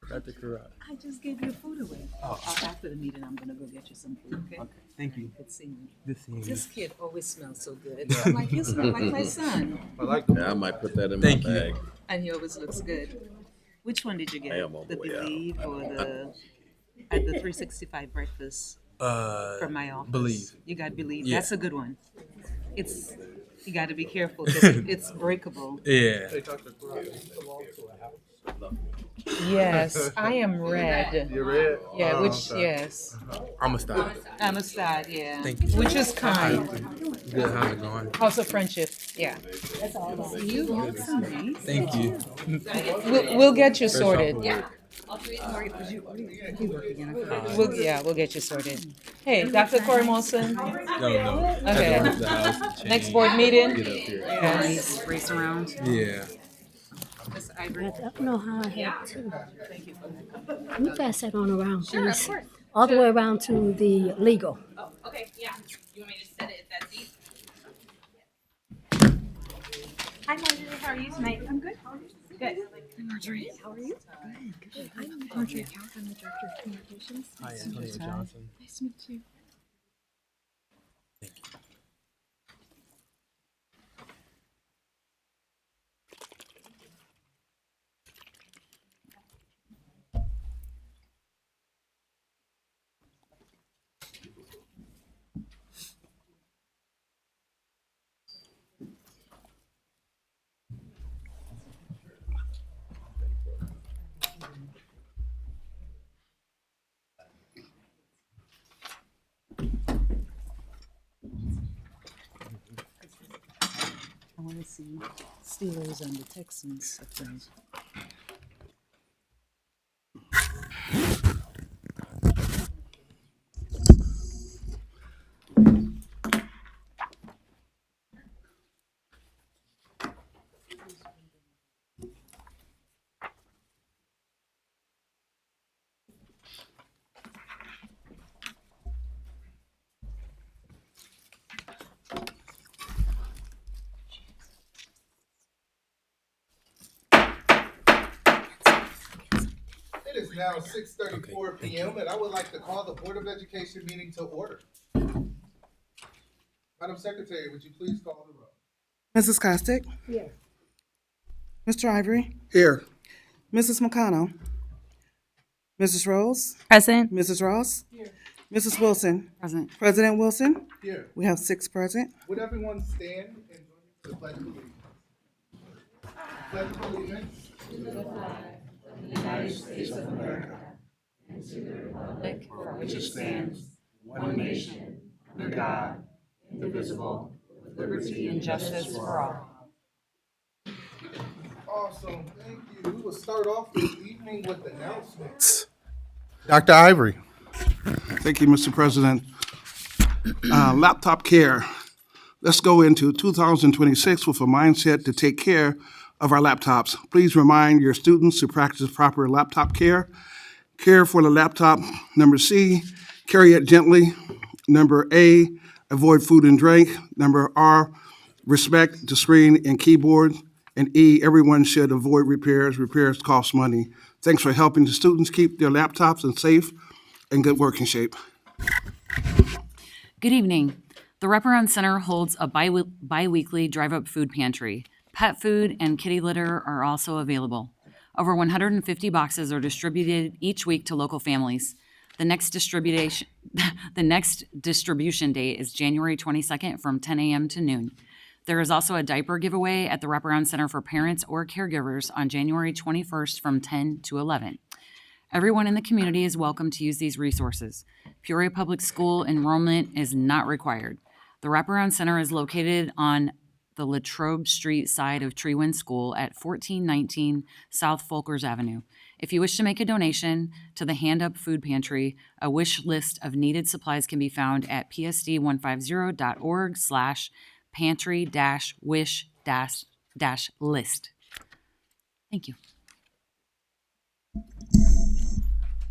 Dr. Karat. I just gave your food away. After the meeting, I'm gonna go get you some food, okay? Okay, thank you. Good seeing you. Good seeing you. This kid always smells so good. I'm like, you smell like my son. Yeah, I might put that in Thank my you. bag. And he always looks good. Which one did you get? I am on The the way out. Believe or the at the 365 breakfast from my office? Believe. You got Believe. Yeah. That's a good one. It's you got to be careful because it's breakable. Yeah. Yes, I am red. You're red? Yeah, Oh, which okay. yes, I'm gonna stop. Amistad. Yeah, Thank you. which is kind. Good. How's it going? House of Friendship. Yeah. You want some nice? Thank you. We'll get you Fresh sorted. off of work. We'll get you sorted. Hey, Dr. Corey Molson, No. Okay. Had to leave the house and next change, board meeting. Get up here. Yes. Race around. Yeah. Miss Ivory. I don't know how I have two. Thank you. Let me pass that on around, please. All the way around to the legal. Oh, okay, yeah. You want me to just set it at that seat? Hi, Marjorie. How are you tonight? I'm good. Good. Hi, Marjorie. How are you? Good. I'm Marjorie Count. I'm the Director of Communications. Hi, Antonio Johnson. Nice to meet you. I want to see Steelers and the Texans. It is now 6:34 p.m. and I would like to call the Board of Education meeting to order. Madam Secretary, would you please call the roll? Mrs. Costick? Here. Mr. Ivory? Here. Mrs. McConnell? Mrs. Rose? Present. Mrs. Ross? Here. Mrs. Wilson? Present. President Wilson? Here. We have 6 present. Would everyone stand and join me to the Pledge of Allegiance? Pledge of Allegiance. Which stands one nation under God, indivisible, with liberty and justice for all. Awesome, thank you. We will start off this evening with announcements. Dr. Ivory. Thank you, Mr. President. Laptop care. Let's go into 2026 with a mindset to take care of our laptops. Please remind your students to practice proper laptop care. Care for the laptop. Number C, carry it gently. Number A, avoid food and drink. Number R, respect the screen and keyboard. And E, everyone should avoid repairs. Repairs cost money. Thanks for helping the students keep their laptops in safe and good working shape. Good evening. The Wraparound Center holds a bi-weekly drive-up food pantry. Pet food and kitty litter are also available. Over 150 boxes are distributed each week to local families. The next distribution date is January 22nd from 10 a.m. to noon. There is also a diaper giveaway at the Wraparound Center for parents or caregivers on January 21st from 10 to 11. Everyone in the community is welcome to use these resources. Peoria Public School enrollment is not required. The Wraparound Center is located on the Latrobe Street side of Treewind School at 1419 South Folkers Avenue. If you wish to make a donation to the Hand Up Food Pantry, a wish list of needed supplies can be found at psd150.org/pantry-wish-list. Thank you.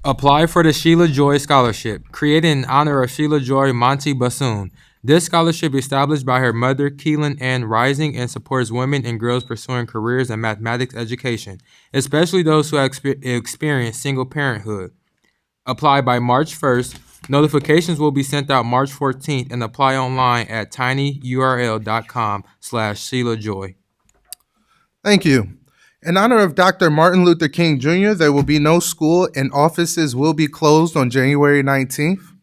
Apply for the Sheila Joy Scholarship, created in honor of Sheila Joy Monty Bassoon. This scholarship is established by her mother, Keelan Ann Rising, and supports women and girls pursuing careers in mathematics education, especially those who have experienced single parenthood. Apply by March 1st. Notifications will be sent out March 14th and apply online at tinyurl.com/Sheila Joy. Thank you. In honor of Dr. Martin Luther King Jr., there will be no school and offices will be closed on January 19th.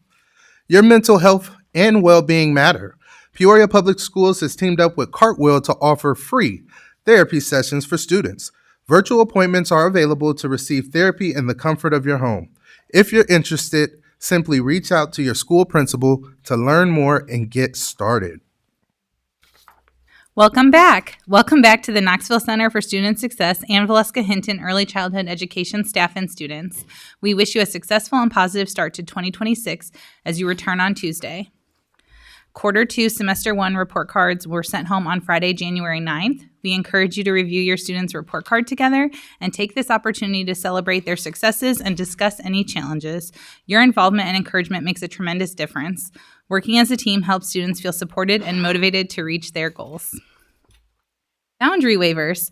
Your mental health and well-being matter. Peoria Public Schools has teamed up with Cartwheel to offer free therapy sessions for students. Virtual appointments are available to receive therapy in the comfort of your home. If you're interested, simply reach out to your school principal to learn more and get started. Welcome back. Welcome back to the Knoxville Center for Student Success and Valeska Hinton Early Childhood Education staff and students. We wish you a successful and positive start to 2026 as you return on Tuesday. Quarter 2, Semester 1 report cards were sent home on Friday, January 9th. We encourage you to review your students' report card together and take this opportunity to celebrate their successes and discuss any challenges. Your involvement and encouragement makes a tremendous difference. Working as a team helps students feel supported and motivated to reach their goals. Boundary waivers.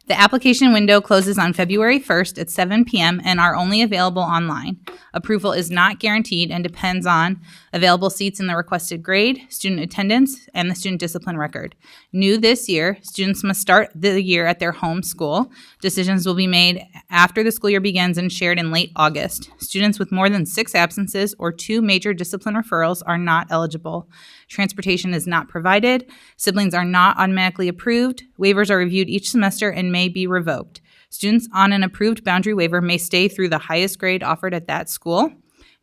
The application window closes on February 1st at 7 p.m. and are only available online. Approval is not guaranteed and depends on available seats in the requested grade, student attendance, and the student discipline record. New this year, students must start the year at their home school. Decisions will be made after the school year begins and shared in late August. Students with more than 6 absences or 2 major discipline referrals are not eligible. Transportation is not provided. Siblings are not automatically approved. Waivers are reviewed each semester and may be revoked. Students on an approved boundary waiver may stay through the highest grade offered at that school.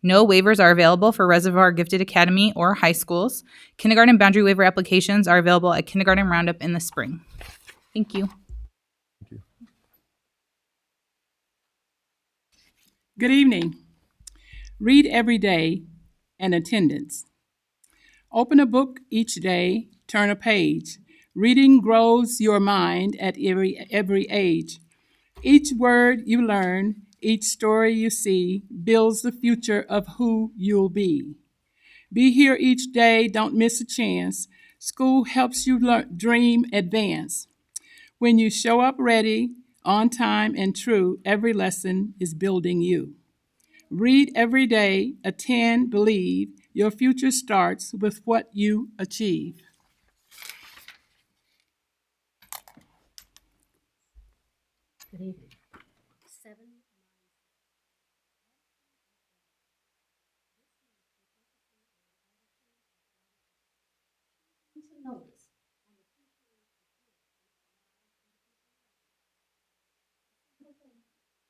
No waivers are available for Reservoir Gifted Academy or high schools. Kindergarten boundary waiver applications are available at Kindergarten Roundup in the spring. Thank you. Good evening. Read every day and attendance. Open a book each day, turn a page. Reading grows your mind at every age. Each word you learn, each story you see, builds the future of who you'll be. Be here each day, don't miss a chance. School helps you dream, advance. When you show up ready, on time and true, every lesson is building you. Read every day, attend, believe. Your future starts with what you achieve. Good evening. 7. To notice and appreciate the gift which lies in the people around us. A simple thing today.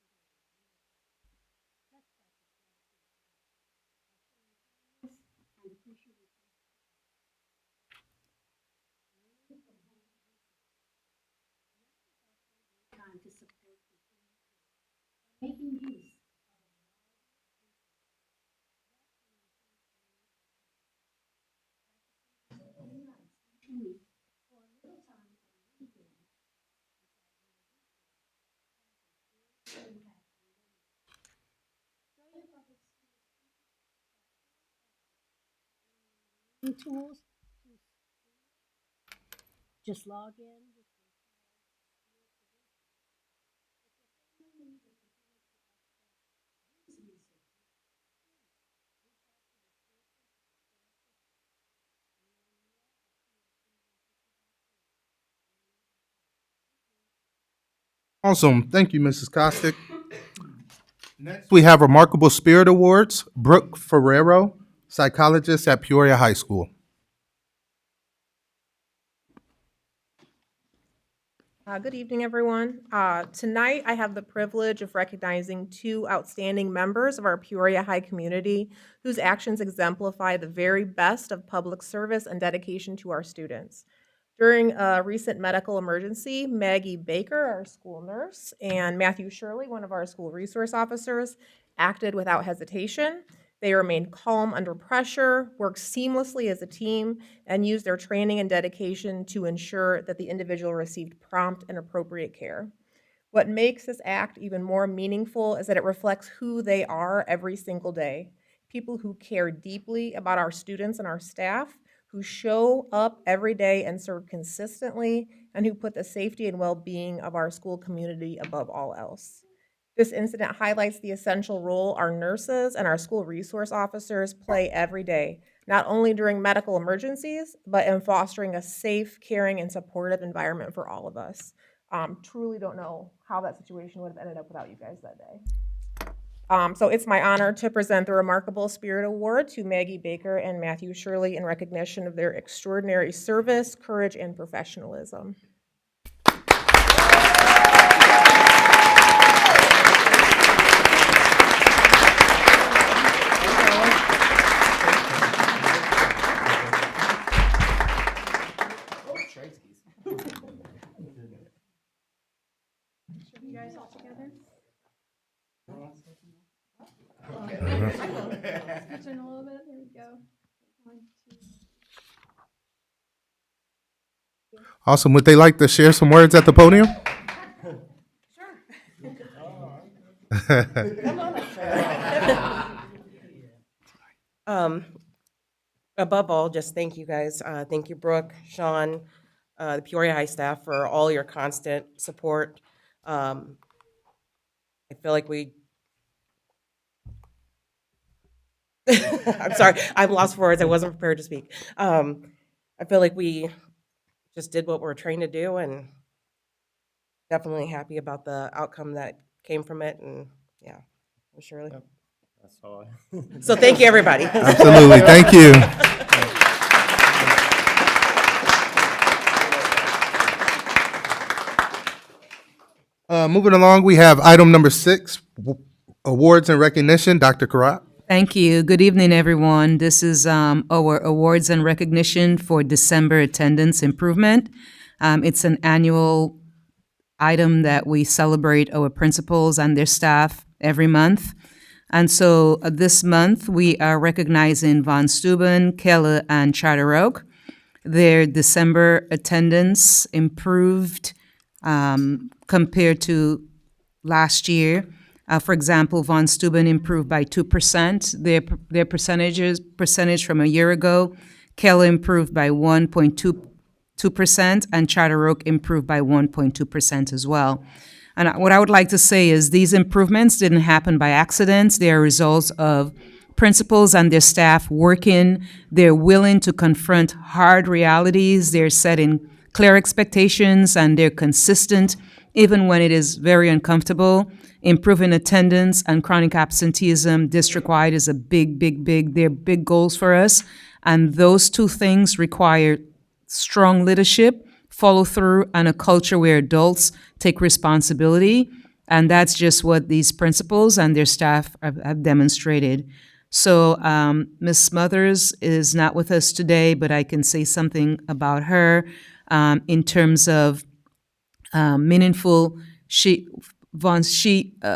Let's practice gratitude together by showing kindness and appreciation to others. Learn from home resources. Let's also make time to support continued growth by making use of a variety of resources that can enhance learning outcomes. Practicing just a few nights each week or a little time on a weekend reciting a resource has a big impact on learning. Peoria Public Schools teachers have 4 apps bringing learning tools to schools. Just log in with your child's school credentials. If your family needs a computer to access these resources, please reach out to your school principal or assistant. Learn more at peorauniversity.org. Learning is power. Thank you. Awesome. Thank you, Mrs. Costick. Next, we have Remarkable Spirit Awards. Brooke Ferrero, psychologist at Peoria High School. Good evening, everyone. Tonight, I have the privilege of recognizing 2 outstanding members of our Peoria High community whose actions exemplify the very best of public service and dedication to our students. During a recent medical emergency, Maggie Baker, our school nurse, and Matthew Shirley, one of our school resource officers, acted without hesitation. They remained calm under pressure, worked seamlessly as a team, and used their training and dedication to ensure that the individual received prompt and appropriate care. What makes this act even more meaningful is that it reflects who they are every single day. People who care deeply about our students and our staff, who show up every day and serve consistently, and who put the safety and well-being of our school community above all else. This incident highlights the essential role our nurses and our school resource officers play every day, not only during medical emergencies, but in fostering a safe, caring, and supportive environment for all of us. Truly don't know how that situation would have ended up without you guys that day. So it's my honor to present the Remarkable Spirit Award to Maggie Baker and Matthew Shirley in recognition of their extraordinary service, courage, and professionalism. You guys all together? Scooch in a little bit. There we go. 1, 2. Awesome. Would they like to share some words at the podium? Above all, just thank you guys. Thank you, Brooke, Sean, the Peoria High staff for all your constant support. I feel like I'm sorry, I've lost words. I wasn't prepared to speak. I feel like we just did what we're trained to do, and definitely happy about the outcome that came from it. And yeah, Shirley. That's all. So thank you, everybody. Absolutely. Thank you. Moving along, we have item number 6, awards and recognition. Dr. Karat. Thank you. Good evening, everyone. This is our awards and recognition for December attendance improvement. It's an annual item that we celebrate our principals and their staff every month. And so this month, we are recognizing Von Steuben, Keller, and Charter Oak. Their December attendance improved compared to last year. For example, Von Steuben improved by 2%, their percentage from a year ago. Keller improved by 1.22%, and Charter Oak improved by 1.2% as well. And what I would like to say is these improvements didn't happen by accident. They are results of principals and their staff working. They're willing to confront hard realities. They're setting clear expectations, and they're consistent even when it is very uncomfortable. Improving attendance and chronic absenteeism district-wide is a they're big goals for us. And those two things require strong leadership, follow through, and a culture where adults take responsibility. And that's just what these principals and their staff have demonstrated. So Ms. Smothers is not with us today, but I can say something about her in terms of meaningful. She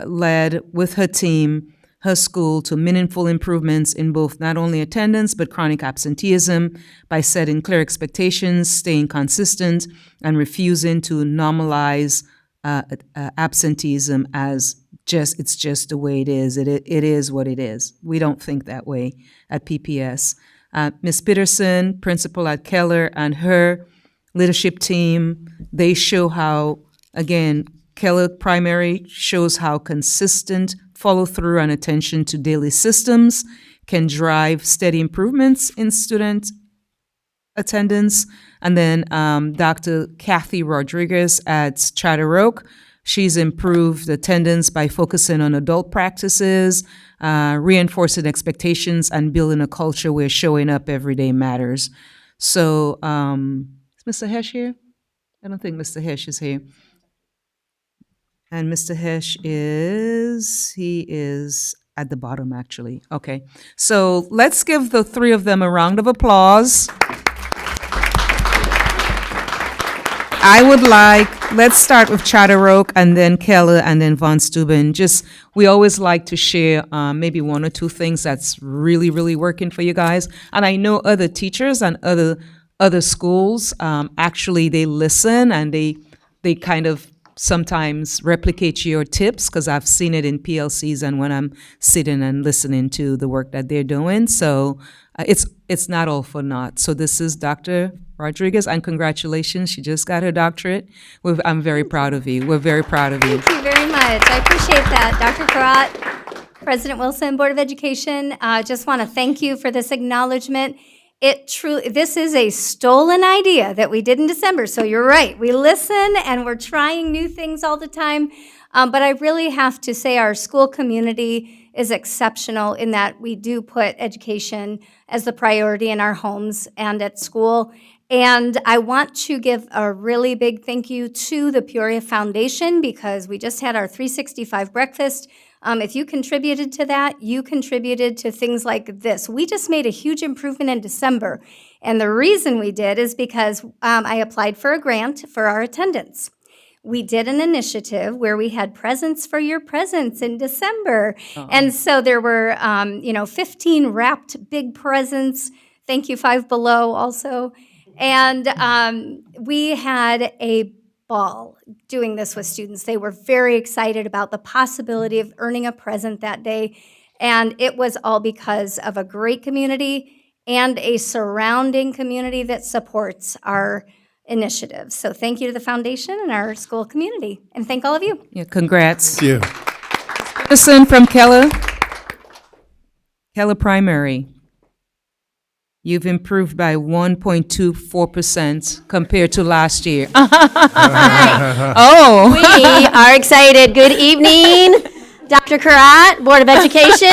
led with her team, her school, to meaningful improvements in both not only attendance but chronic absenteeism by setting clear expectations, staying consistent, and refusing to normalize absenteeism as it's just the way it is. It is what it is. We don't think that way at PPS. Ms. Peterson, principal at Keller, and her leadership team, they show how, again, Keller Primary shows how consistent follow-through and attention to daily systems can drive steady improvements in student attendance. And then Dr. Kathy Rodriguez at Charter Oak, she's improved attendance by focusing on adult practices, reinforcing expectations, and building a culture where showing up every day matters. So, is Mr. Hesh here? I don't think Mr. Hesh is here. And Mr. Hesh he is at the bottom, actually. Okay. So let's give the three of them a round of applause. Let's start with Charter Oak and then Keller and then Von Steuben. We always like to share maybe one or two things that's really, really working for you guys. And I know other teachers and other schools, actually they listen and they kind of sometimes replicate your tips because I've seen it in PLCs and when I'm sitting and listening to the work that they're doing. So it's not all for naught. So this is Dr. Rodriguez, and congratulations, she just got her doctorate. I'm very proud of you. We're very proud of you. Thank you very much. I appreciate that. Dr. Karat, President Wilson, Board of Education, just want to thank you for this acknowledgement. This is a stolen idea that we did in December, so you're right. We listen and we're trying new things all the time, but I really have to say our school community is exceptional in that we do put education as the priority in our homes and at school. And I want to give a really big thank you to the Peoria Foundation because we just had our 365 breakfast. If you contributed to that, you contributed to things like this. We just made a huge improvement in December. And the reason we did is because I applied for a grant for our attendance. We did an initiative where we had presents for your presents in December. And so there were, 15 wrapped big presents. Thank you, Five Below also. And we had a ball doing this with students. They were very excited about the possibility of earning a present that day. And it was all because of a great community and a surrounding community that supports our initiatives. So thank you to the foundation and our school community. And thank all of you. Yeah, congrats. Thank you. Peterson from Keller Primary. You've improved by 1.24% compared to last year. Oh. We are excited. Good evening, Dr. Karat, Board of Education.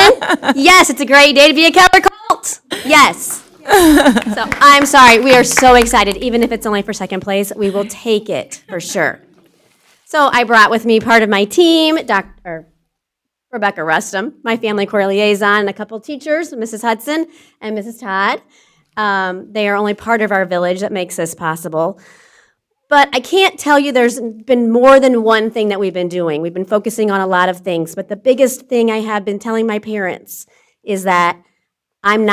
Yes, it's a great day to be a Keller Colt. Yes. So I'm sorry. We are so excited. Even if it's only for second place, we will take it for sure. So I brought with me part of my team, Dr. Rebecca Rustum, my family core liaison, and a couple teachers, Mrs. Hudson and Mrs. Todd. They are only part of our village that makes this possible. But I can't tell you there's been more than one thing that we've been doing. We've been focusing on a lot of things, but the biggest thing I have been telling my parents is that I'm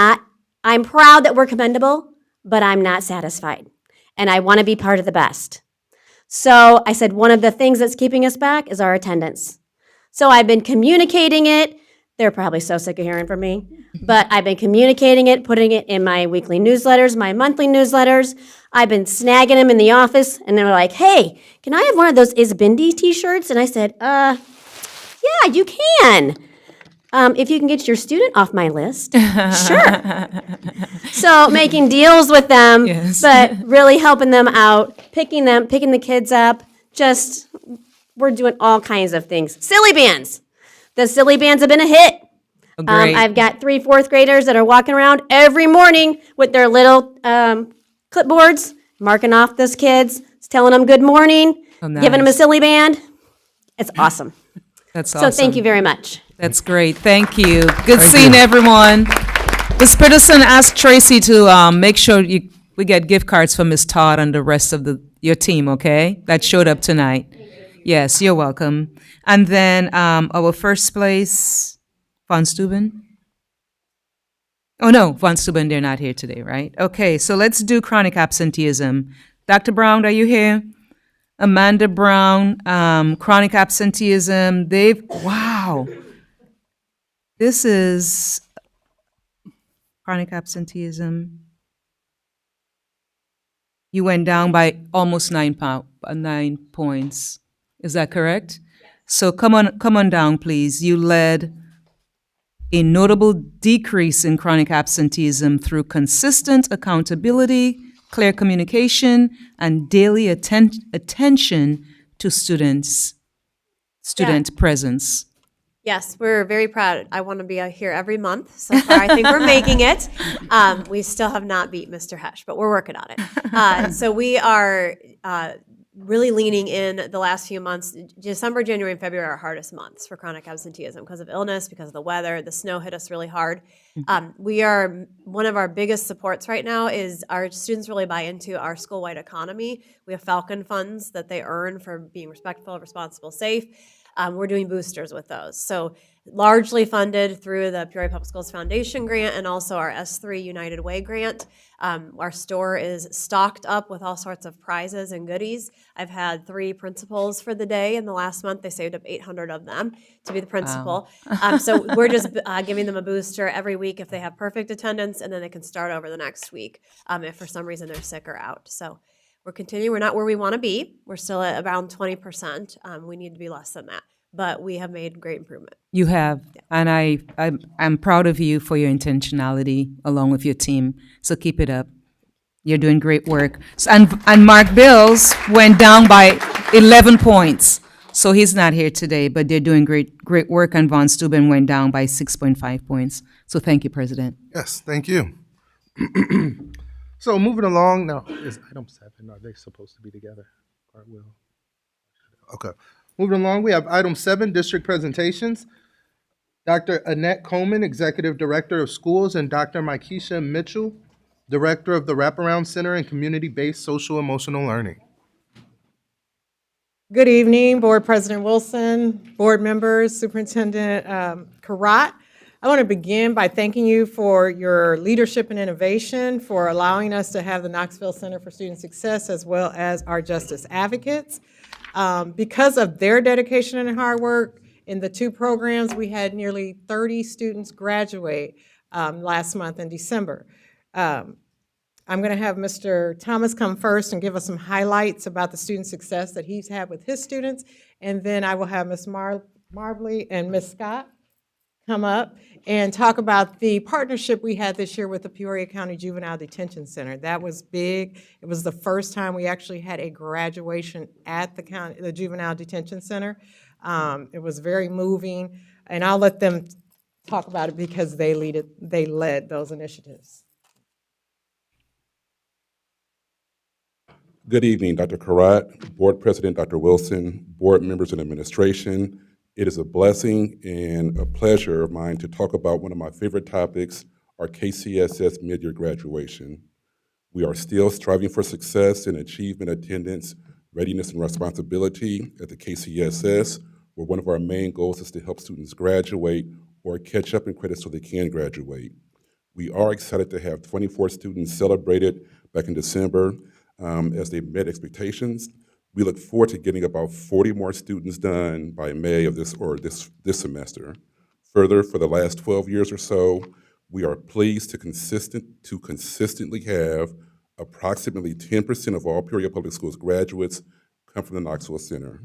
proud that we're commendable, but I'm not satisfied. And I want to be part of the best. So I said one of the things that's keeping us back is our attendance. So I've been communicating it. They're probably so sick of hearing from me. But I've been communicating it, putting it in my weekly newsletters, my monthly newsletters. I've been snagging them in the office, and they're like, hey, can I have one of those Is Bindi t-shirts? And I said, yeah, you can. If you can get your student off my list, sure. So making deals with them, Yes. but really helping them out, picking the kids up, we're doing all kinds of things. Silly bands. The silly bands have been a hit. Oh, great. I've got 3 fourth graders that are walking around every morning with their little clipboards, marking off those kids, telling them good morning, giving them a silly band. It's awesome. That's awesome. So thank you very much. That's great. Thank you. Good seeing everyone. Ms. Peterson asked Tracy to make sure we get gift cards for Ms. Todd and the rest of your team, okay? That showed up tonight. Yes, you're welcome. And then our first place, Von Steuben. Oh, no, Von Steuben, they're not here today, right? Okay, so let's do chronic absenteeism. Dr. Brown, are you here? Amanda Brown, chronic absenteeism. Wow. This is chronic absenteeism. You went down by almost 9 points. Is that correct? So come on down, please. You led a notable decrease in chronic absenteeism through consistent accountability, clear communication, and daily attention to student presence. Yes, we're very proud. I want to be here every month. So far, I think we're making it. We still have not beat Mr. Hesh, but we're working on it. So we are really leaning in the last few months. December, January, and February are our hardest months for chronic absenteeism because of illness, because of the weather. The snow hit us really hard. We are, one of our biggest supports right now is our students really buy into our school-wide economy. We have Falcon funds that they earn for being respectful, responsible, safe. We're doing boosters with those. So largely funded through the Peoria Public Schools Foundation grant and also our S3 United Way grant. Our store is stocked up with all sorts of prizes and goodies. I've had 3 principals for the day in the last month. They saved up 800 of them to be the principal. So we're just giving them a booster every week if they have perfect attendance, and then they can start over the next week if for some reason they're sick or out. So we're continuing. We're not where we want to be. We're still at around 20%. We need to be less than that, but we have made great improvement. You have, and I'm proud of you for your intentionality along with your team. So keep it up. You're doing great work. And Mark Bills went down by 11 points, so he's not here today. But they're doing great work. And Von Steuben went down by 6.5 points. So thank you, President. Yes, thank you. So moving along now, is item 7, are they supposed to be together? Cartwheel. Okay. Moving along, we have item 7, district presentations. Dr. Annette Coleman, Executive Director of Schools, and Dr. Mykesha Mitchell, Director of the Wraparound Center and Community-Based Social Emotional Learning. Good evening, Board President Wilson, board members, Superintendent Karat. I want to begin by thanking you for your leadership and innovation, for allowing us to have the Knoxville Center for Student Success as well as our Justice Advocates. Because of their dedication and hard work in the 2 programs, we had nearly 30 students graduate last month in December. I'm going to have Mr. Thomas come first and give us some highlights about the student success that he's had with his students, and then I will have Ms. Marbley and Ms. Scott come up and talk about the partnership we had this year with the Peoria County Juvenile Detention Center. That was big. It was the first time we actually had a graduation at the Juvenile Detention Center. It was very moving, and I'll let them talk about it because they led those initiatives. Good evening, Dr. Karat, Board President Dr. Wilson, board members and administration. It is a blessing and a pleasure of mine to talk about one of my favorite topics, our KCSS mid-year graduation. We are still striving for success in achievement, attendance, readiness, and responsibility at the KCSS, where one of our main goals is to help students graduate or catch up in credit so they can graduate. We are excited to have 24 students celebrated back in December as they met expectations. We look forward to getting about 40 more students done by May of this semester. Further, for the last 12 years or so, we are pleased to consistently have approximately 10% of all Peoria Public Schools graduates come from the Knoxville Center.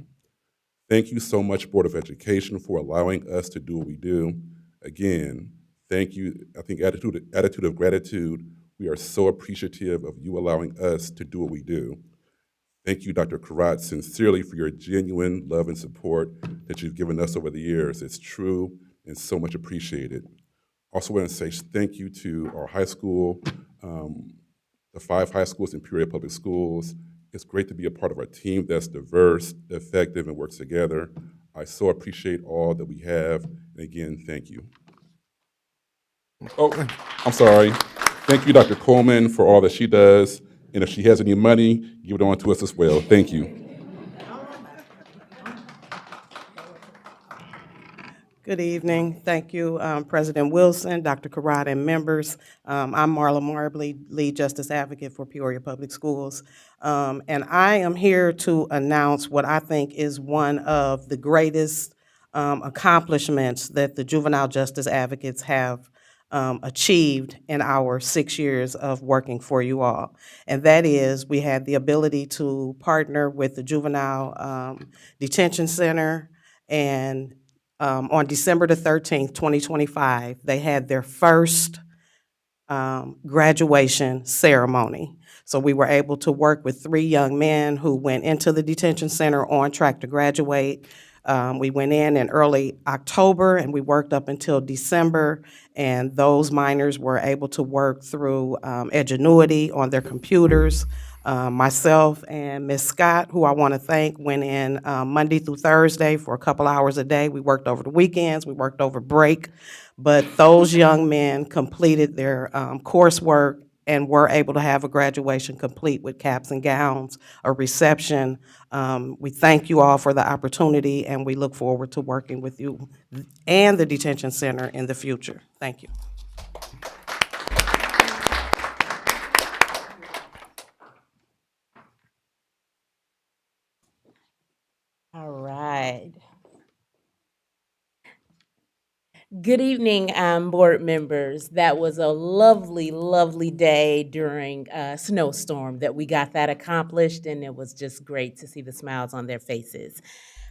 Thank you so much, Board of Education, for allowing us to do what we do. Again, thank you. I think attitude of gratitude. We are so appreciative of you allowing us to do what we do. Thank you, Dr. Karat, sincerely for your genuine love and support that you've given us over the years. It's true and so much appreciated. Also want to say thank you to our high school, the 5 high schools in Peoria Public Schools. It's great to be a part of a team that's diverse, effective, and works together. I so appreciate all that we have. And again, thank you. Oh, I'm sorry. Thank you, Dr. Coleman, for all that she does. And if she has any money, give it on to us as well. Thank you. Good evening. Thank you, President Wilson, Dr. Karat, and members. I'm Marla Marbley, Lead Justice Advocate for Peoria Public Schools. And I am here to announce what I think is one of the greatest accomplishments that the Juvenile Justice Advocates have achieved in our 6 years of working for you all. And that is, we had the ability to partner with the Juvenile Detention Center, and on December the 13th, 2025, they had their first graduation ceremony. So we were able to work with 3 young men who went into the detention center on track to graduate. We went in early October and we worked up until December, and those minors were able to work through Edgenuity on their computers. Myself and Ms. Scott, who I want to thank, went in Monday through Thursday for a couple hours a day. We worked over the weekends, we worked over break, but those young men completed their coursework and were able to have a graduation complete with caps and gowns, a reception. We thank you all for the opportunity, and we look forward to working with you and the detention center in the future. Thank you. All right. Good evening, board members. That was a lovely, lovely day during a snowstorm that we got that accomplished, and it was just great to see the smiles on their faces.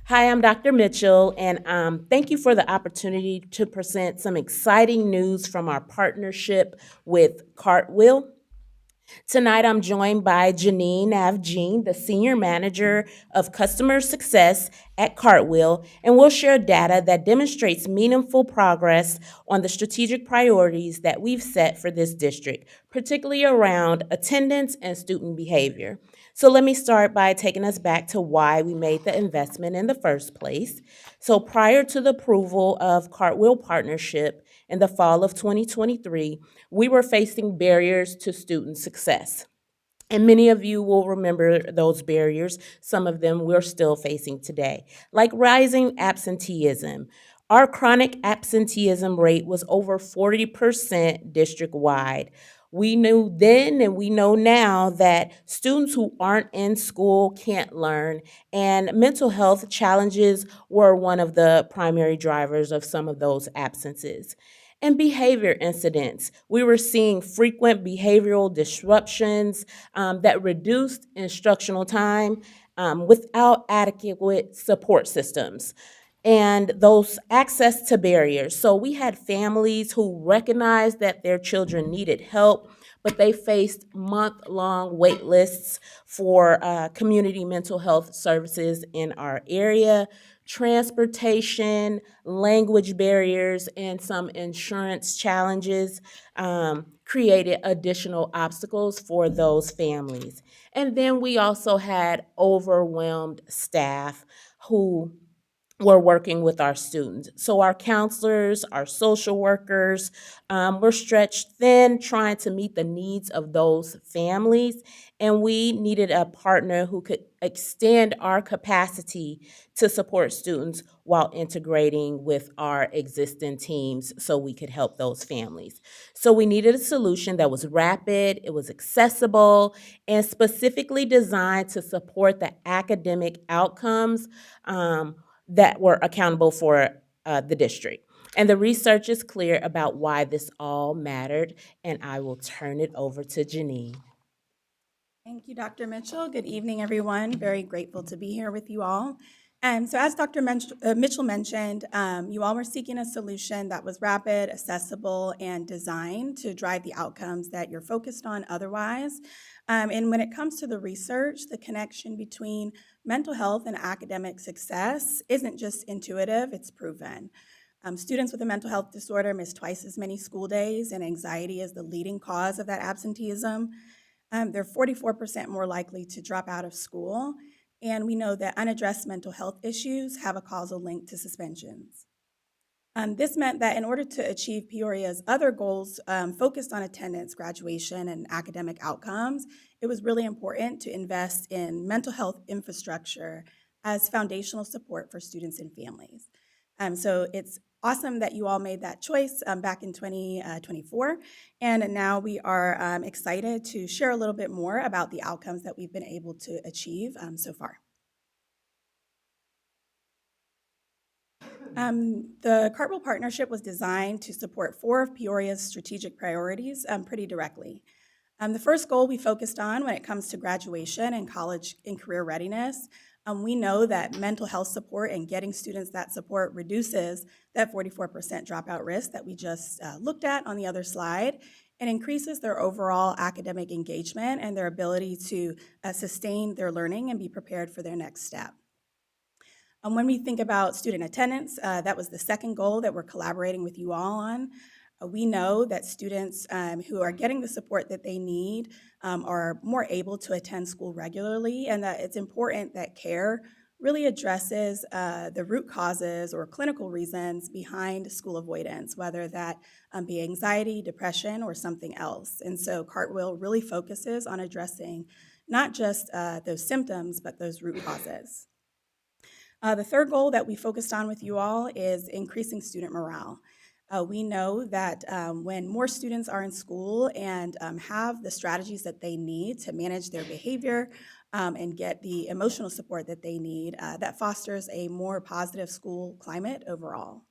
Hi, I'm Dr. Mitchell, and thank you for the opportunity to present some exciting news from our partnership with Cartwheel. Tonight, I'm joined by Janine Navjean, the Senior Manager of Customer Success at Cartwheel, and we'll share data that demonstrates meaningful progress on the strategic priorities that we've set for this district, particularly around attendance and student behavior. So let me start by taking us back to why we made the investment in the first place. So prior to the approval of Cartwheel Partnership in the fall of 2023, we were facing barriers to student success. And many of you will remember those barriers. Some of them we're still facing today, like rising absenteeism. Our chronic absenteeism rate was over 40% district-wide. We knew then and we know now that students who aren't in school can't learn, and mental health challenges were one of the primary drivers of some of those absences. And behavior incidents. We were seeing frequent behavioral disruptions that reduced instructional time without adequate support systems. And those access to barriers. So we had families who recognized that their children needed help, but they faced month-long wait lists for community mental health services in our area, transportation, language barriers, and some insurance challenges created additional obstacles for those families. And then we also had overwhelmed staff who were working with our students. So our counselors, our social workers were stretched thin trying to meet the needs of those families. And we needed a partner who could extend our capacity to support students while integrating with our existing teams so we could help those families. So we needed a solution that was rapid, it was accessible, and specifically designed to support the academic outcomes that were accountable for the district. And the research is clear about why this all mattered, and I will turn it over to Janine. Thank you, Dr. Mitchell. Good evening, everyone. Very grateful to be here with you all. So as Dr. Mitchell mentioned, you all were seeking a solution that was rapid, accessible, and designed to drive the outcomes that you're focused on otherwise. And when it comes to the research, the connection between mental health and academic success isn't just intuitive, it's proven. Students with a mental health disorder miss twice as many school days, and anxiety is the leading cause of that absenteeism. They're 44% more likely to drop out of school, and we know that unaddressed mental health issues have a causal link to suspensions. This meant that in order to achieve Peoria's other goals focused on attendance, graduation, and academic outcomes, it was really important to invest in mental health infrastructure as foundational support for students and families. So it's awesome that you all made that choice back in 2024, and now we are excited to share a little bit more about the outcomes that we've been able to achieve so far. The Cartwheel Partnership was designed to support 4 of Peoria's strategic priorities pretty directly. The first goal we focused on when it comes to graduation and college and career readiness, we know that mental health support and getting students that support reduces that 44% dropout risk that we just looked at on the other slide, and increases their overall academic engagement and their ability to sustain their learning and be prepared for their next step. When we think about student attendance, that was the second goal that we're collaborating with you all on. We know that students who are getting the support that they need are more able to attend school regularly, and that it's important that care really addresses the root causes or clinical reasons behind school avoidance, whether that be anxiety, depression, or something else. And so Cartwheel really focuses on addressing not just those symptoms, but those root causes. The third goal that we focused on with you all is increasing student morale. We know that when more students are in school and have the strategies that they need to manage their behavior and get the emotional support that they need, that fosters a more positive school climate overall.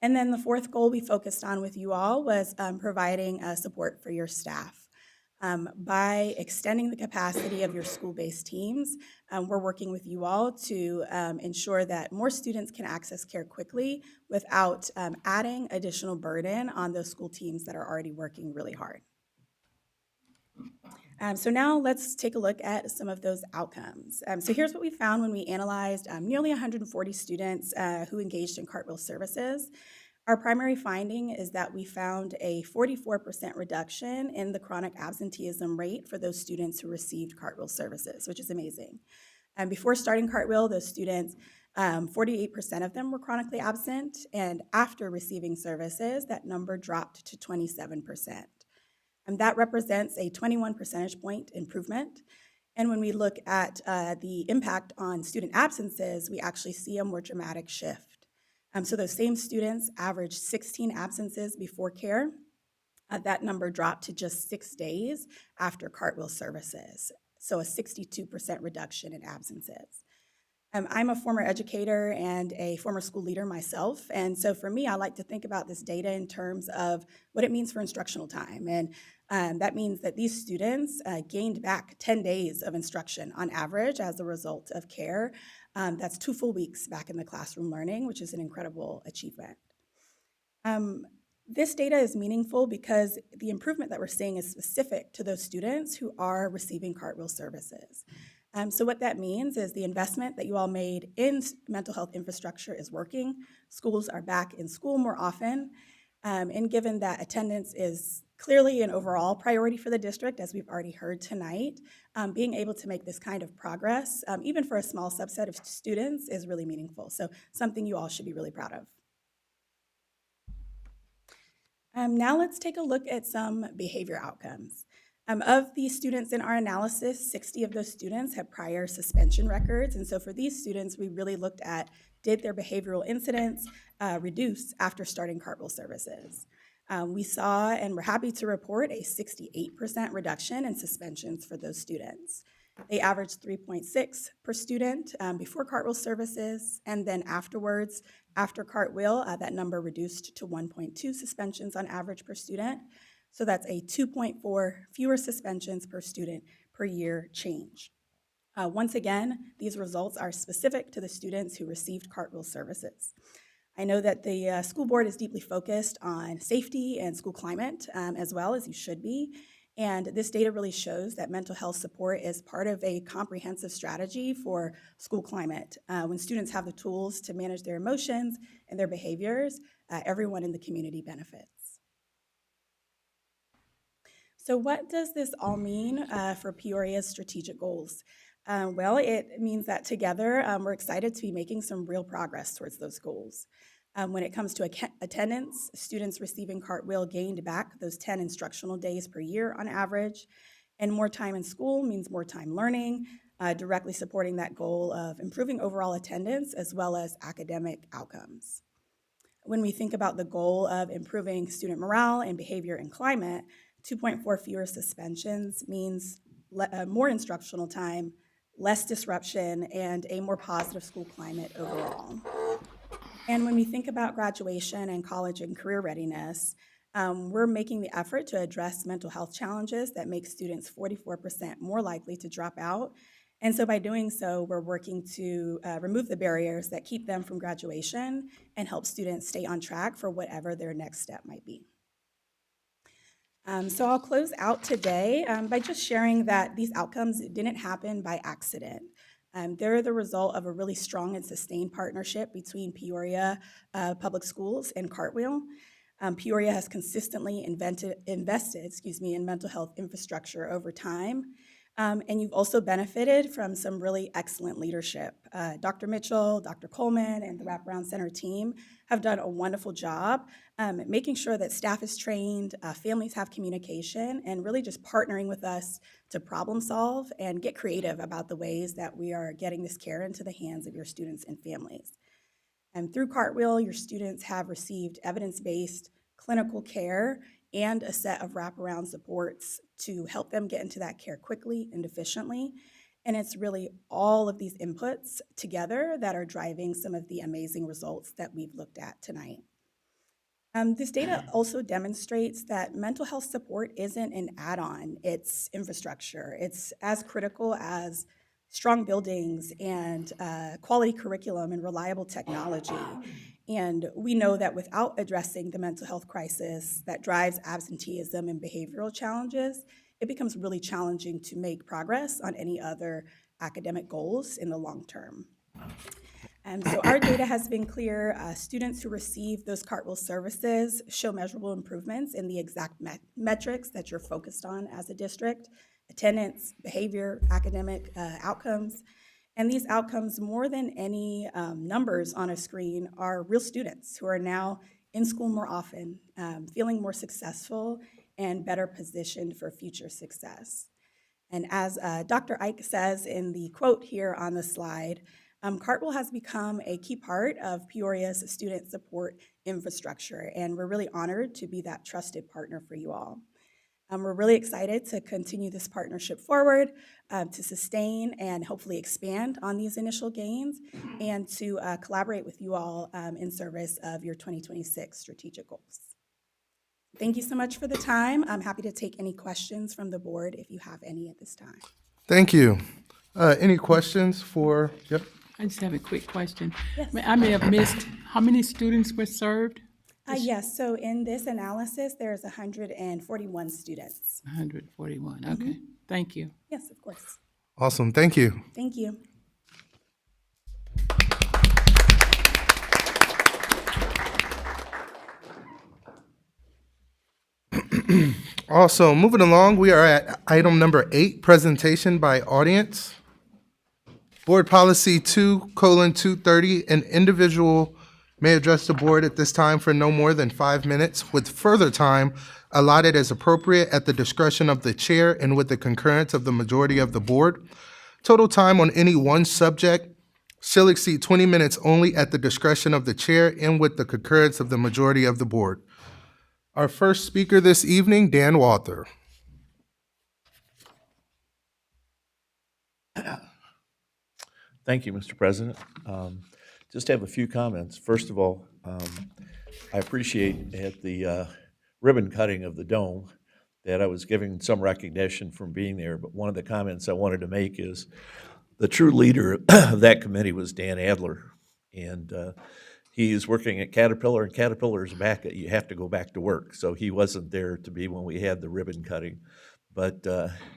And then the fourth goal we focused on with you all was providing support for your staff. By extending the capacity of your school-based teams, we're working with you all to ensure that more students can access care quickly without adding additional burden on those school teams that are already working really hard. So now let's take a look at some of those outcomes. So here's what we found when we analyzed nearly 140 students who engaged in Cartwheel services. Our primary finding is that we found a 44% reduction in the chronic absenteeism rate for those students who received Cartwheel services, which is amazing. And before starting Cartwheel, those students, 48% of them were chronically absent, and after receiving services, that number dropped to 27%. And that represents a 21 percentage point improvement. And when we look at the impact on student absences, we actually see a more dramatic shift. So those same students averaged 16 absences before care. That number dropped to just 6 days after Cartwheel services, so a 62% reduction in absences. I'm a former educator and a former school leader myself, and so for me, I like to think about this data in terms of what it means for instructional time, and that means that these students gained back 10 days of instruction on average as a result of care. That's 2 full weeks back in the classroom learning, which is an incredible achievement. This data is meaningful because the improvement that we're seeing is specific to those students who are receiving Cartwheel services. So what that means is the investment that you all made in mental health infrastructure is working. Schools are back in school more often. And given that attendance is clearly an overall priority for the district, as we've already heard tonight, being able to make this kind of progress, even for a small subset of students, is really meaningful. So something you all should be really proud of. Now let's take a look at some behavior outcomes. Of the students in our analysis, 60 of those students had prior suspension records. And so for these students, we really looked at, did their behavioral incidents reduce after starting Cartwheel services? We saw and we're happy to report a 68% reduction in suspensions for those students. They averaged 3.6 per student before Cartwheel services, and then afterwards, after Cartwheel, that number reduced to 1.2 suspensions on average per student. So that's a 2.4 fewer suspensions per student per year change. Once again, these results are specific to the students who received Cartwheel services. I know that the school board is deeply focused on safety and school climate, as well as you should be. And this data really shows that mental health support is part of a comprehensive strategy for school climate. When students have the tools to manage their emotions and their behaviors, everyone in the community benefits. So what does this all mean for Peoria's strategic goals? Well, it means that together we're excited to be making some real progress towards those goals. When it comes to attendance, students receiving Cartwheel gained back those 10 instructional days per year on average, and more time in school means more time learning, directly supporting that goal of improving overall attendance as well as academic outcomes. When we think about the goal of improving student morale and behavior and climate, 2.4 fewer suspensions means more instructional time, less disruption, and a more positive school climate overall. And when we think about graduation and college and career readiness, we're making the effort to address mental health challenges that make students 44% more likely to drop out. And so by doing so, we're working to remove the barriers that keep them from graduation and help students stay on track for whatever their next step might be. So I'll close out today by just sharing that these outcomes didn't happen by accident. They're the result of a really strong and sustained partnership between Peoria Public Schools and Cartwheel. Peoria has consistently invested in mental health infrastructure over time. And you've also benefited from some really excellent leadership. Dr. Mitchell, Dr. Coleman, and the Wraparound Center team have done a wonderful job at making sure that staff is trained, families have communication, and really just partnering with us to problem solve and get creative about the ways that we are getting this care into the hands of your students and families. And through Cartwheel, your students have received evidence-based clinical care and a set of wraparound supports to help them get into that care quickly and efficiently. And it's really all of these inputs together that are driving some of the amazing results that we've looked at tonight. This data also demonstrates that mental health support isn't an add-on, it's infrastructure. It's as critical as strong buildings and quality curriculum and reliable technology. And we know that without addressing the mental health crisis that drives absenteeism and behavioral challenges, it becomes really challenging to make progress on any other academic goals in the long term. So our data has been clear. Students who receive those Cartwheel services show measurable improvements in the exact metrics that you're focused on as a district: attendance, behavior, academic outcomes. And these outcomes, more than any numbers on a screen, are real students who are now in school more often, feeling more successful and better positioned for future success. And as Dr. Ike says in the quote here on the slide, Cartwheel has become a key part of Peoria's student support infrastructure, and we're really honored to be that trusted partner for you all. We're really excited to continue this partnership forward, to sustain and hopefully expand on these initial gains, and to collaborate with you all in service of your 2026 strategic goals. Thank you so much for the time. I'm happy to take any questions from the board if you have any at this time. Thank you. Any questions for, yep. I just have a quick question. Yes. I may have missed, how many students were served? Yes, so in this analysis, there's 141 students. 141, okay. Thank you. Yes, of course. Awesome, thank you. Thank you. Also, moving along, we are at item number 8, presentation by audience. Board Policy 2:230, an individual may address the board at this time for no more than 5 minutes, with further time allotted as appropriate at the discretion of the chair and with the concurrence of the majority of the board. Total time on any one subject shall exceed 20 minutes only at the discretion of the chair and with the concurrence of the majority of the board. Our first speaker this evening, Dan Walther. Thank you, Mr. President. Just have a few comments. First of all, I appreciate at the ribbon cutting of the dome that I was given some recognition from being there, but one of the comments I wanted to make is the true leader of that committee was Dan Adler, and he is working at Caterpillar, and Caterpillar's back at, you have to go back to work, so he wasn't there to be when we had the ribbon cutting. But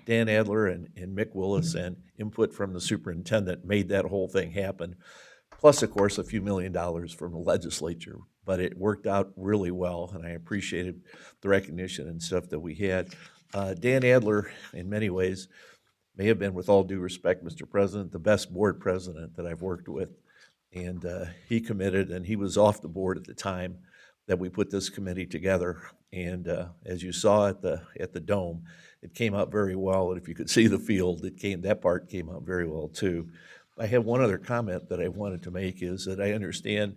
Dan Adler and Mick Willis and input from the superintendent made that whole thing happen. Plus, of course, a few $1 million from the legislature. But it worked out really well, and I appreciated the recognition and stuff that we had. Dan Adler, in many ways, may have been, with all due respect, Mr. President, the best board president that I've worked with. And he committed, and he was off the board at the time that we put this committee together. And as you saw at the dome, it came out very well. And if you could see the field, that part came out very well too. I have one other comment that I wanted to make is that I understand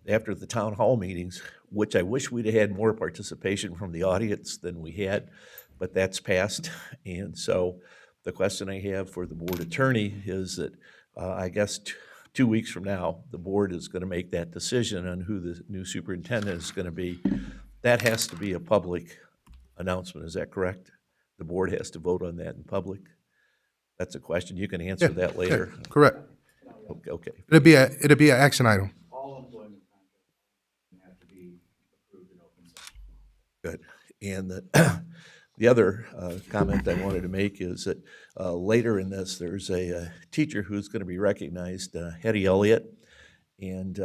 after the town hall meetings, which I wish we'd have had more participation from the audience than we had, but that's passed. And so the question I have for the board attorney is that I guess 2 weeks from now, the board is going to make that decision on who the new superintendent is going to be. That has to be a public announcement, is that correct? The board has to vote on that in public? That's a question. You can answer that later. Yeah, correct. Okay. It'll be an action item. All employment contracts have to be approved in open session. Good. And the other comment I wanted to make is that later in this, there's a teacher who's going to be recognized, Hetty Elliott. And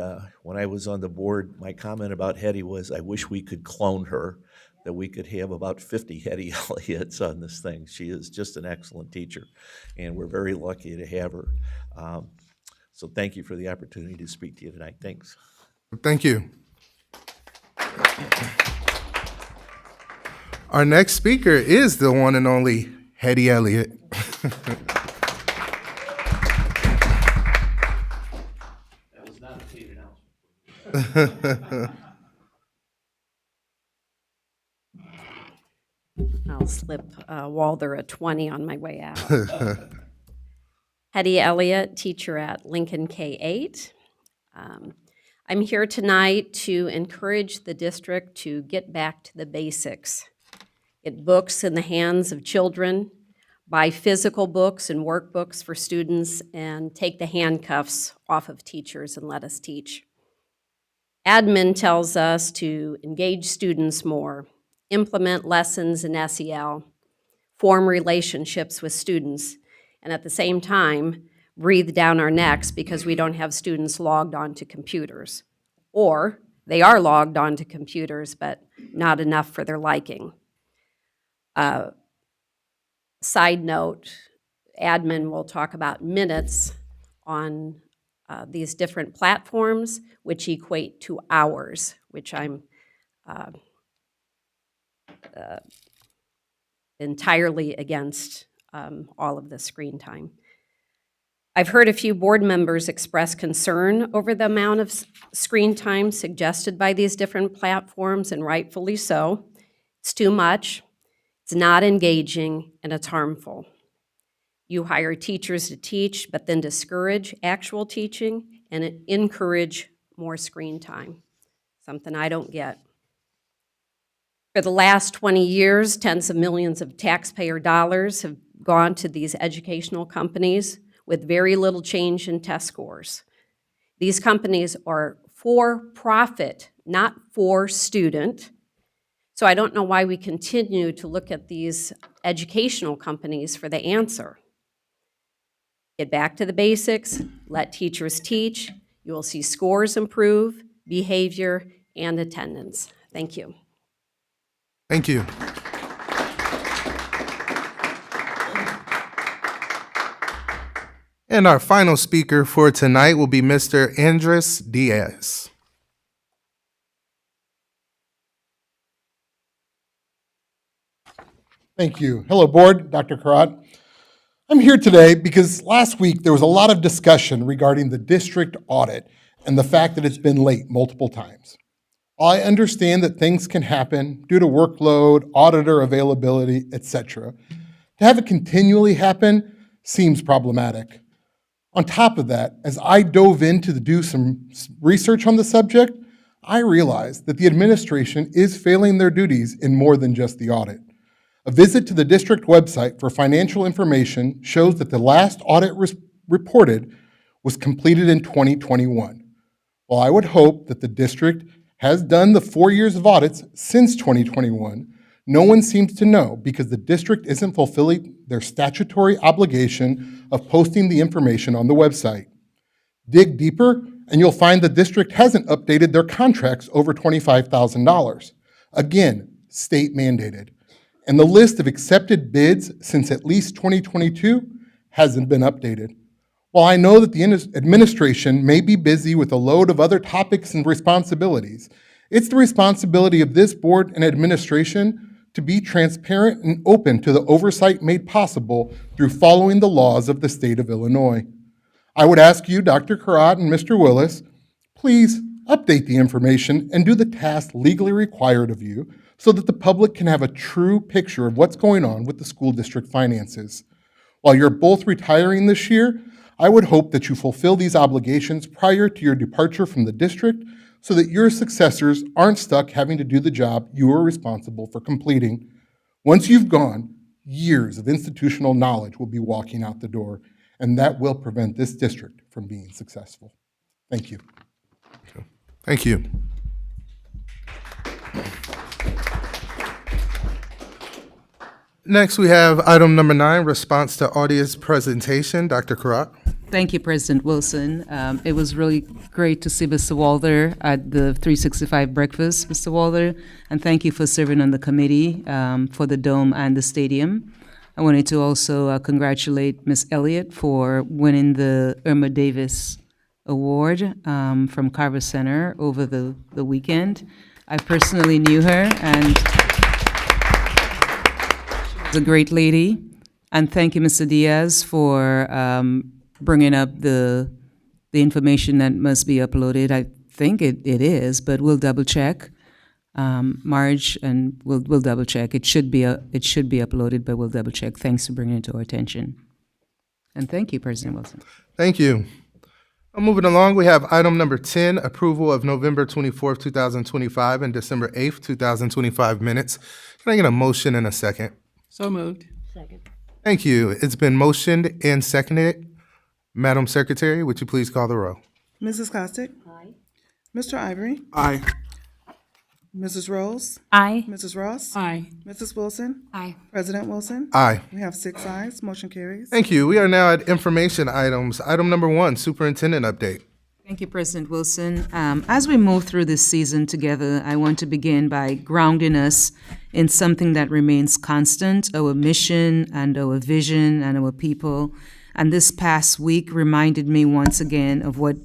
when I was on the board, my comment about Hetty was, I wish we could clone her. that we could have about 50 Hetty Elliott's on this thing. She is just an excellent teacher, and we're very lucky to have her. So thank you for the opportunity to speak to you tonight. Thanks. Thank you. Our next speaker is the one and only Hetty Elliott. That was not a paid announcement. I'll slip Walther a 20 on my way out. Hetty Elliott, teacher at Lincoln K-8. I'm here tonight to encourage the district to get back to the basics. Get books in the hands of children, buy physical books and workbooks for students, and take the handcuffs off of teachers and let us teach. Admin tells us to engage students more, implement lessons in SEL, form relationships with students, and at the same time, breathe down our necks because we don't have students logged onto computers. Or they are logged onto computers, but not enough for their liking. Side note, admin will talk about minutes on these different platforms, which equate to hours, which I'm entirely against all of the screen time. I've heard a few board members express concern over the amount of screen time suggested by these different platforms, and rightfully so. It's too much, it's not engaging, and it's harmful. You hire teachers to teach, but then discourage actual teaching and encourage more screen time, something I don't get. For the last 20 years, tens of millions of taxpayer dollars have gone to these educational companies with very little change in test scores. These companies are for profit, not for student. So I don't know why we continue to look at these educational companies for the answer. Get back to the basics, let teachers teach. You will see scores improve, behavior, and attendance. Thank you. Thank you. And our final speaker for tonight will be Mr. Andres Diaz. Thank you. Hello, board, Dr. Karat. I'm here today because last week there was a lot of discussion regarding the district audit and the fact that it's been late multiple times. I understand that things can happen due to workload, auditor availability, etc. To have it continually happen seems problematic. On top of that, as I dove in to do some research on the subject, I realized that the administration is failing their duties in more than just the audit. A visit to the district website for financial information shows that the last audit reported was completed in 2021. While I would hope that the district has done the 4 years of audits since 2021, no one seems to know because the district isn't fulfilling their statutory obligation of posting the information on the website. Dig deeper, and you'll find the district hasn't updated their contracts over $25,000. Again, state mandated. And the list of accepted bids since at least 2022 hasn't been updated. While I know that the administration may be busy with a load of other topics and responsibilities, it's the responsibility of this board and administration to be transparent and open to the oversight made possible through following the laws of the state of Illinois. I would ask you, Dr. Karat and Mr. Willis, please update the information and do the task legally required of you so that the public can have a true picture of what's going on with the school district finances. While you're both retiring this year, I would hope that you fulfill these obligations prior to your departure from the district so that your successors aren't stuck having to do the job you are responsible for completing. Once you've gone, years of institutional knowledge will be walking out the door, and that will prevent this district from being successful. Thank you. Thank you. Next, we have item number 9, response to audience presentation. Dr. Karat. Thank you, President Wilson. It was really great to see Mr. Walther at the 365 breakfast, Mr. Walther, and thank you for serving on the committee for the Dome and the stadium. I wanted to also congratulate Ms. Elliott for winning the Irma Davis Award from Carver Center over the weekend. I personally knew her, and she's a great lady. And thank you, Mr. Diaz, for bringing up the information that must be uploaded. I think it is, but we'll double check. Marge, and we'll double check. It should be uploaded, but we'll double check. Thanks for bringing it to our attention. And thank you, President Wilson. Thank you. Moving along, we have item number 10, approval of November 24th, 2025 and December 8th, 2025 minutes. Can I get a motion and a second? So moved. Second. Thank you. It's been motioned and seconded. Madam Secretary, would you please call the roll? Mrs. Costick? Aye. Mr. Ivory? Aye. Mrs. Rose? Aye. Mrs. Ross? Aye. Mrs. Wilson? Aye. President Wilson? Aye. We have 6 ayes, motion carries. Thank you. We are now at information items. Item number 1, superintendent update. Thank you, President Wilson. As we move through this season together, I want to begin by grounding us in something that remains constant, our mission and our vision and our people. And this past week reminded me once again of what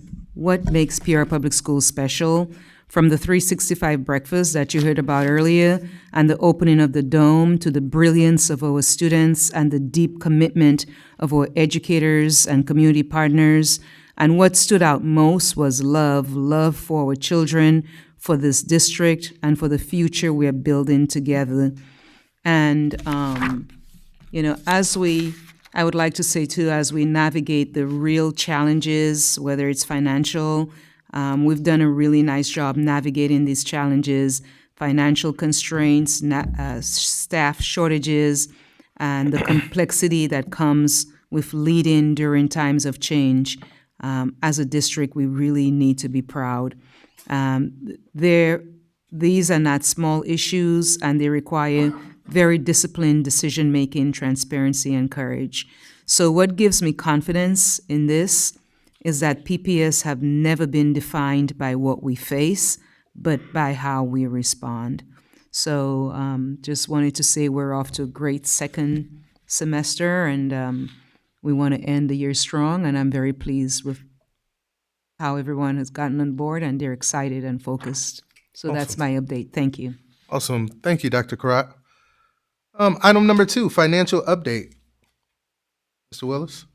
makes Peoria Public Schools special, from the 365 breakfast that you heard about earlier and the opening of the Dome, to the brilliance of our students and the deep commitment of our educators and community partners. And what stood out most was love for our children, for this district, and for the future we are building together. And, I would like to say too, as we navigate the real challenges, whether it's financial, we've done a really nice job navigating these challenges, financial constraints, staff shortages, and the complexity that comes with leading during times of change. As a district, we really need to be proud. These are not small issues, and they require very disciplined decision-making, transparency, and courage. So what gives me confidence in this is that PPS have never been defined by what we face, but by how we respond. So just wanted to say we're off to a great second semester, and we want to end the year strong, and I'm very pleased with how everyone has gotten on board, and they're excited and focused. So that's my update. Thank you. Awesome. Thank you, Dr. Karat. Item number 2, financial update. Mr. Willis?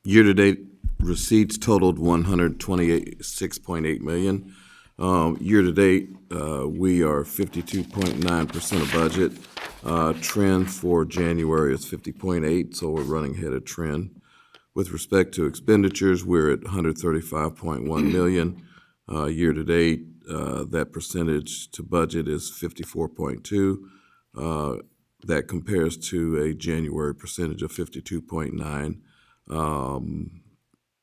Year-to-date receipts totaled $126.8 million. Year-to-date, we are 52.9% of budget. Trend for January is 50.8, so we're running ahead of trend. With respect to expenditures, we're at $135.1 million. Year-to-date, that percentage to budget is 54.2. That compares to a January percentage of 52.9.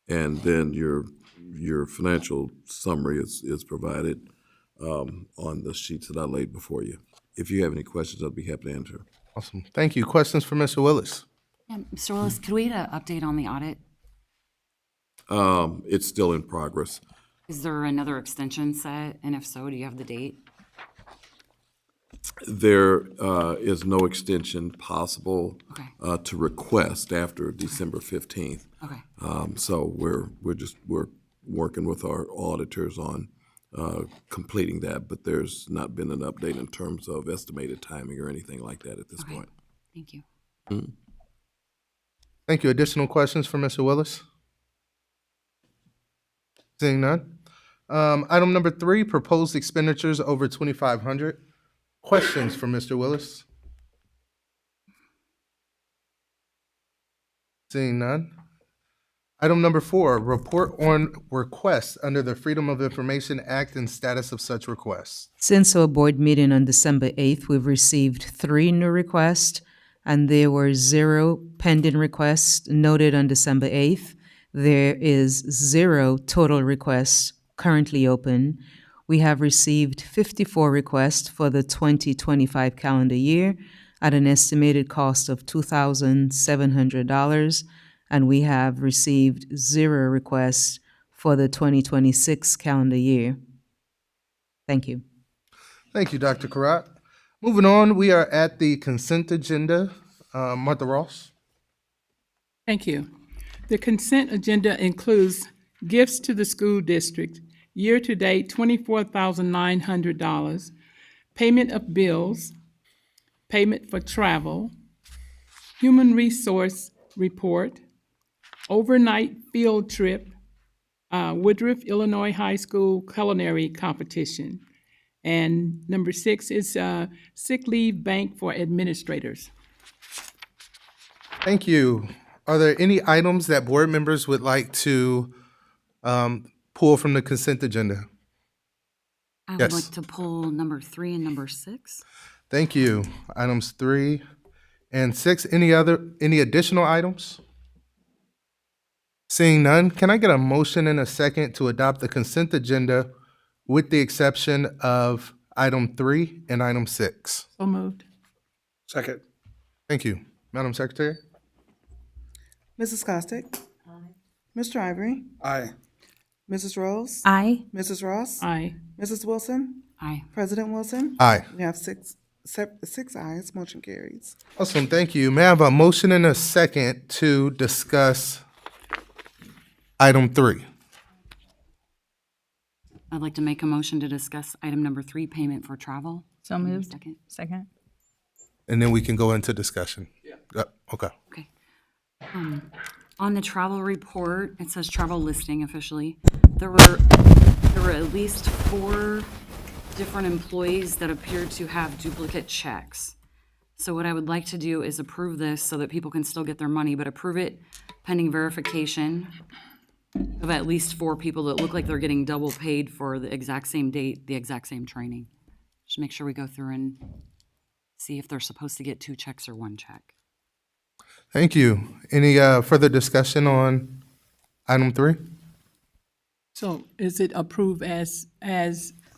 And then your financial summary is provided on the sheets that I laid before you. If you have any questions, I'll be happy to answer. Awesome. Thank you. Questions for Mr. Willis? Mr. Willis, could we get an update on the audit? It's still in progress. Is there another extension set? And if so, do you have the date? There is no extension possible to request after December 15th. Okay. So we're working with our auditors on completing that, but there's not been an update in terms of estimated timing or anything like that at this point. Thank you. Mm-hmm. Thank you. Additional questions for Mr. Willis? Seeing none. Item number 3, proposed expenditures over $2,500. Questions for Mr. Willis? Seeing none. Item number 4, report on requests under the Freedom of Information Act and status of such requests. Since our board meeting on December 8th, we've received 3 new requests, and there were 0 pending requests noted on December 8th. There is 0 total requests currently open. We have received 54 requests for the 2025 calendar year at an estimated cost of $2,700, and we have received 0 requests for the 2026 calendar year. Thank you. Thank you, Dr. Karat. Moving on, we are at the consent agenda. Martha Ross. Thank you. The consent agenda includes gifts to the school district, year-to-date $24,900, payment of bills, payment for travel, human resource report, overnight field trip, Woodruff, Illinois High School culinary competition. And number 6 is sick leave bank for administrators. Thank you. Are there any items that board members would like to pull from the consent agenda? I would Yes. like to pull number 3 and number 6. Thank you. Items 3 and 6. Any additional items? Seeing none, can I get a motion and a second to adopt the consent agenda with the exception of item 3 and item 6? So moved. Second. Thank you. Madam Secretary? Mrs. Costick? Mr. Ivory? Aye. Mrs. Rose? Aye. Mrs. Ross? Aye. Mrs. Wilson? Aye. President Wilson? Aye. We have six ayes, motion carries. Awesome, thank you. May I have a motion and a second to discuss item 3? I'd like to make a motion to discuss item number 3, payment for travel. So moved. Second. Second. And then we can go into discussion. Yeah. Okay. On the travel report, it says travel listing officially. There were at least 4 different employees that appeared to have duplicate checks. So what I would like to do is approve this so that people can still get their money, but approve it pending verification of at least 4 people that look like they're getting double paid for the exact same date, the exact same training. Just make sure we go through and see if they're supposed to get 2 checks or 1 check. Thank you. Any further discussion on item 3? So is it approved as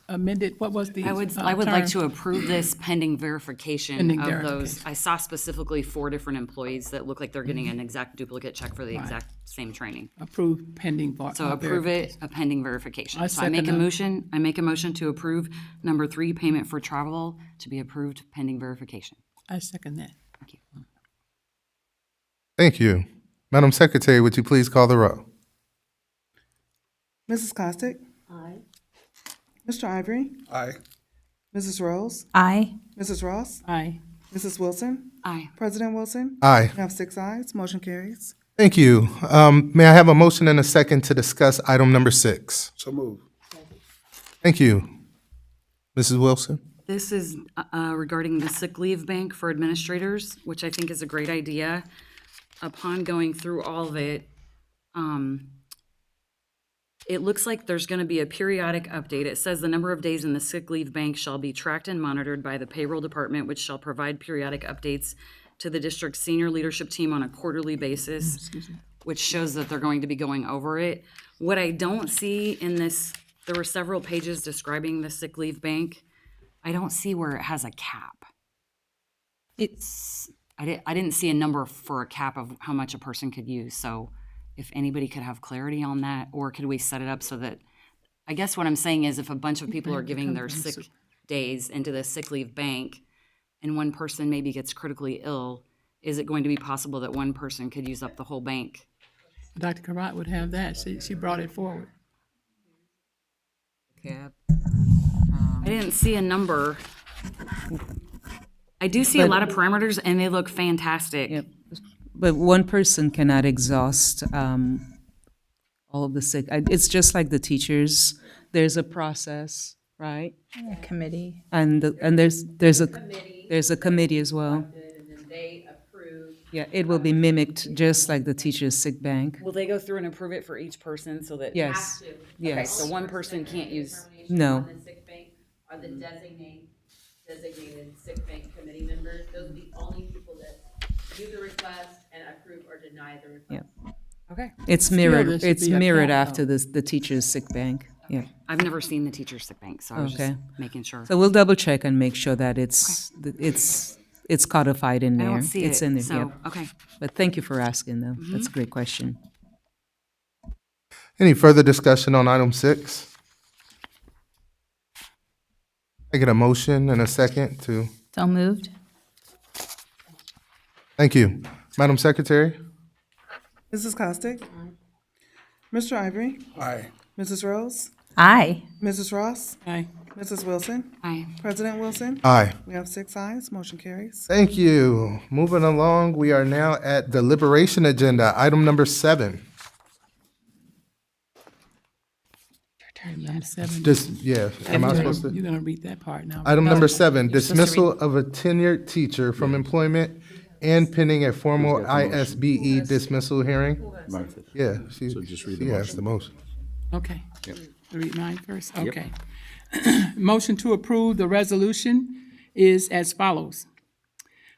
amended? What was the I would like term? to approve this pending verification Pending of those. verification. I saw specifically 4 different employees that look like they're getting an exact duplicate check for the exact same training. Approved pending. So approve it, a pending verification. I So I make a second that. motion, to approve number 3, payment for travel, to be approved pending verification. I second that. Thank you. Thank you. Madam Secretary, would you please call the roll? Mrs. Costick? Aye. Mr. Ivory? Aye. Mrs. Rose? Aye. Mrs. Ross? Aye. Mrs. Wilson? Aye. President Wilson? Aye. We have 6 ayes, motion carries. Thank you. May I have a motion and a second to discuss item number 6? So move. Thank you. Mrs. Wilson? This is regarding the sick leave bank for administrators, which I think is a great idea. Upon going through all of it, it looks like there's going to be a periodic update. It says the number of days in the sick leave bank shall be tracked and monitored by the payroll department, which shall provide periodic updates to the district's senior leadership team on a quarterly basis, which shows that they're going to be going over it. What I don't see in this, there were several pages describing the sick leave bank. I don't see where it has a cap. I didn't see a number for a cap of how much a person could use. So if anybody could have clarity on that, or could we set it up so that, I guess what I'm saying is if a bunch of people are giving their sick days into the sick leave bank and one person maybe gets critically ill, is it going to be possible that one person could use up the whole bank? Dr. Karat would have that. She brought it forward. Cap. I didn't see a number. I do see a lot of parameters and they look fantastic. Yep. But one person cannot exhaust all of the sick. It's just like the teachers. There's a process, right? A committee. And there's a committee as well. And then they approve. Yeah, it will be mimicked just like the teachers' sick bank. Will they go through and approve it for each person so that? Yes. Okay, Yes. so one person can't use. No. On the sick bank are the designated sick bank committee members. Those are the only people that do the request and approve or deny the request. Yeah. Okay. It's Still, mirrored. there should It's be a mirrored cap, after the teachers' sick bank. Yeah. I've never seen the teacher's sick bank, so I was Okay. just making sure. So we'll double check and make sure that it's It's codified in I there. don't see It's it, in there, so, yep. okay. But thank you for asking, though. That's a great question. Any further discussion on item 6? I get a motion and a second to, So moved. thank you. Madam Secretary? Mrs. Costick? Mr. Ivory? Aye. Mrs. Rose? Aye. Mrs. Ross? Aye. Mrs. Wilson? Aye. President Wilson? Aye. We have 6 ayes, motion carries. Thank you. Moving along, we are now at deliberation agenda, item number 7. Number 7. Am I supposed to? You're gonna read that part now. Item number No. 7, You're supposed to dismissal of a tenured teacher from employment and pending a formal ISBE dismissal hearing. Martha. Yeah, she just read the has the motion. Okay. Yep. Read mine first? Yep. Okay. Motion to approve the resolution is as follows.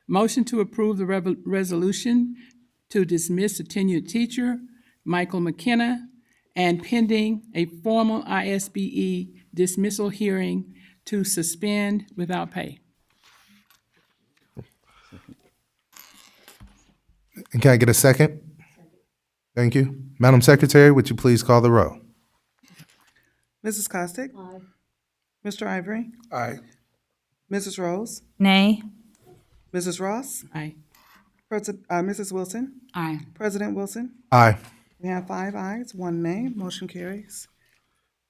Motion to approve the resolution to dismiss a tenured teacher, Michael McKenna, and pending a formal ISBE dismissal hearing to suspend without pay. And can I get a second? Thank you. Madam Secretary, would you please call the row? Mrs. Costick? Aye. Mr. Ivory? Aye. Mrs. Rose? Nay. Mrs. Ross? Aye. Mrs. Wilson? Aye. President Wilson? Aye. We have 5 ayes, 1 nay, motion carries.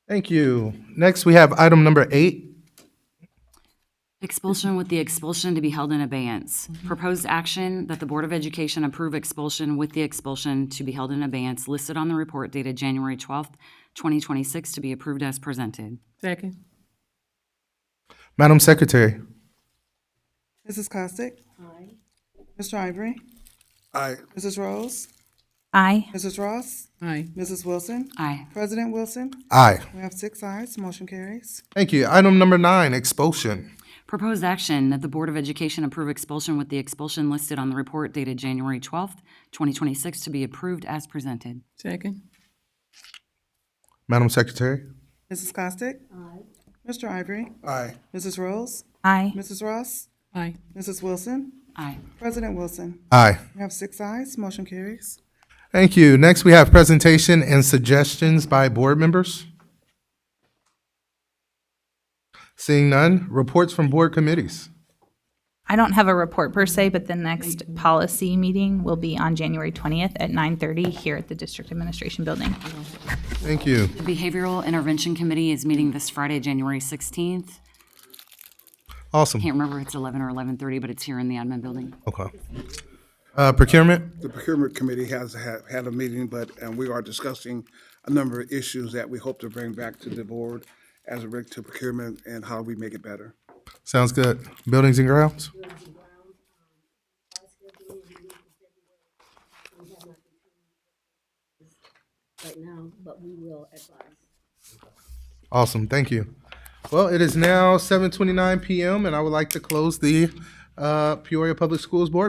Thank you. Next, we have item number 8. Expulsion with the expulsion to be held in abeyance. Proposed action that the Board of Education approve expulsion with the expulsion to be held in abeyance listed on the report dated January 12th, 2026 to be approved as presented. Second. Madam Secretary? Mrs. Costick? Aye. Mr. Ivory? Aye. Mrs. Rose? Aye. Mrs. Ross? Aye. Mrs. Wilson? Aye. President Wilson? Aye. We have 6 ayes, motion carries. Thank you. Item number 9, expulsion. Proposed action that the Board of Education approve expulsion with the expulsion listed on the report dated January 12th, 2026 to be approved as presented. Second. Madam Secretary? Mrs. Costick? Aye. Mr. Ivory? Aye. Mrs. Rose? Aye. Mrs. Ross? Aye. Mrs. Wilson? Aye. President Wilson? Aye. We have 6 ayes, motion carries. Thank you. Next, we have presentation and suggestions by board members. Seeing none, reports from board committees. I don't have a report per se, but the next policy meeting will be on January 20th at 9:30 here at the District Administration Building. The Thank you. Behavioral Intervention Committee is meeting this Friday, January 16th. Awesome. Can't remember if it's 11 or 11:30, but it's here in the admin building. Okay. Procurement? The Procurement Committee has had a meeting, and we are discussing a number of issues that we hope to bring back to the board as it relates to procurement and how we make it better. Sounds good. Buildings and grounds? Right now, but we will advise. Awesome. Thank you. Well, it is now 7:29 p.m. and I would like to close the Peoria Public Schools Board